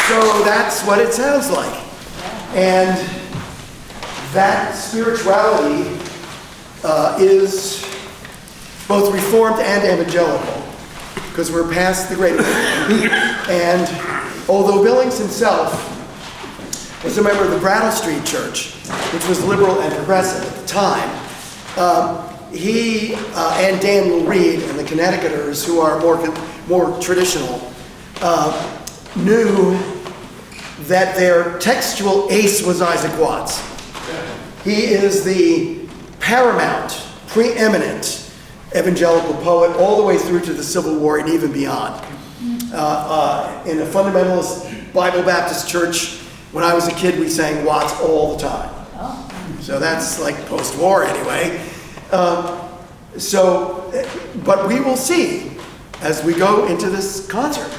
So that's what it sounds like. And that spirituality is both Reformed and evangelical, because we're past the Great Awakening. And although Billings himself was a member of the Brattle Street Church, which was liberal and progressive at the time, he and Daniel Reed and the Connecticuters, who are more traditional, knew that their textual ace was Isaac Watts. He is the paramount, preeminent evangelical poet all the way through to the Civil War and even beyond. In a fundamentalist Bible Baptist church, when I was a kid, we sang Watts all the time. So that's like post-war anyway. But we will see as we go into this concert,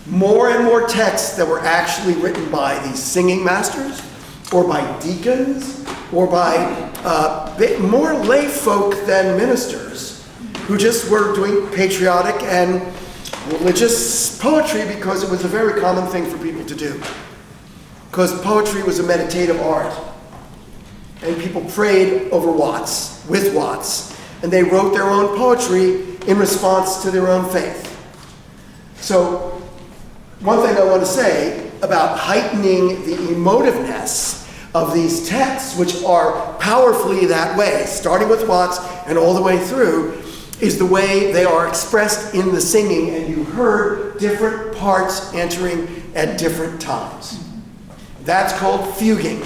more and more texts that were actually written by these singing masters or by deacons or by more lay folk than ministers who just were doing patriotic and religious poetry because it was a very common thing for people to do. Because poetry was a meditative art. And people prayed over Watts, with Watts, and they wrote their own poetry in response to their own faith. So, one thing I want to say about heightening the emotiveness of these texts, which are powerfully that way, starting with Watts and all the way through, is the way they are expressed in the singing, and you heard different parts entering at different times. That's called fuguing.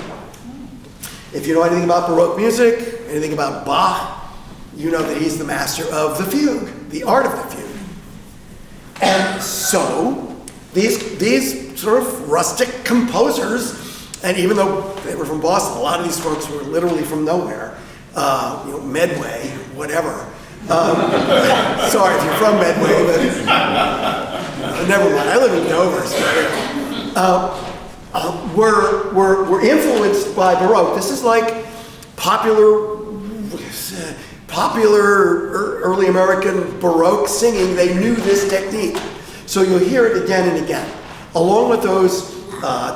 If you know anything about Baroque music, anything about Bach, you know that he's the master of the fugue, the art of the fugue. And so, these sort of rustic composers, and even though they were from Boston, a lot of these folks were literally from nowhere, Medway, whatever. Sorry if you're from Medway, but never mind. I live in Dover, so were influenced by Baroque. This is like popular early American Baroque singing. They knew this technique. So you'll hear it again and again. Along with those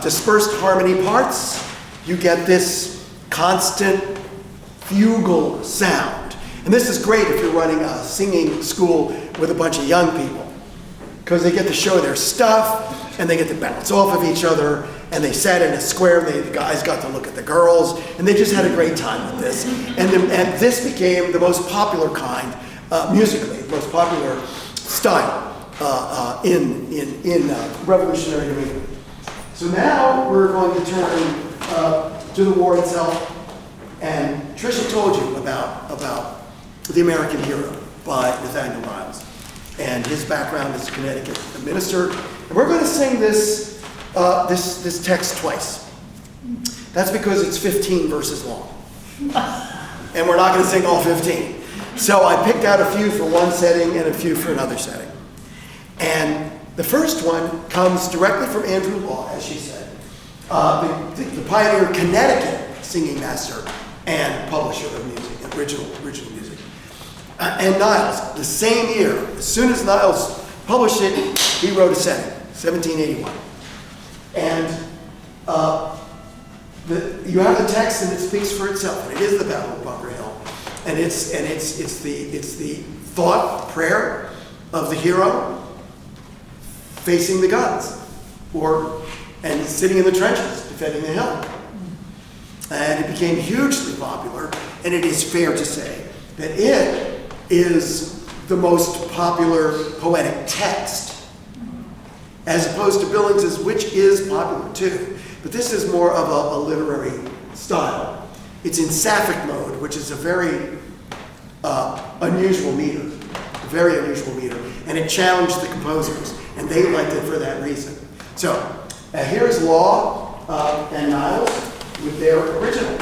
dispersed harmony parts, you get this constant fugal sound. And this is great if you're running a singing school with a bunch of young people, because they get to show their stuff, and they get to bounce off of each other, and they sat in a square, and the guys got to look at the girls, and they just had a great time with this. And this became the most popular kind, musically, the most popular style in Revolutionary New England. So now we're going to turn to the war itself, and Tricia told you about The American Hero by Nathaniel Niles, and his background as a Connecticut minister. And we're going to sing this text twice. That's because it's 15 verses long. And we're not going to sing all 15. So I picked out a few for one setting and a few for another setting. And the first one comes directly from Andrew Law, as she said, the pioneer Connecticut singing master and publisher of music, original music. And Niles, the same year, as soon as Niles published it, he wrote a setting, 1781. And you have the text, and it speaks for itself. And it is the Battle of Bunker Hill, and it's the thought, prayer of the hero facing the guns, and sitting in the trenches defending the hill. And it became hugely popular, and it is fair to say that it is the most popular poetic text, as opposed to Billings's, which is popular too. But this is more of a literary style. It's in sapphic mode, which is a very unusual meter, and it challenged the composers, and they liked it for that reason. So here's Law and Niles with their original.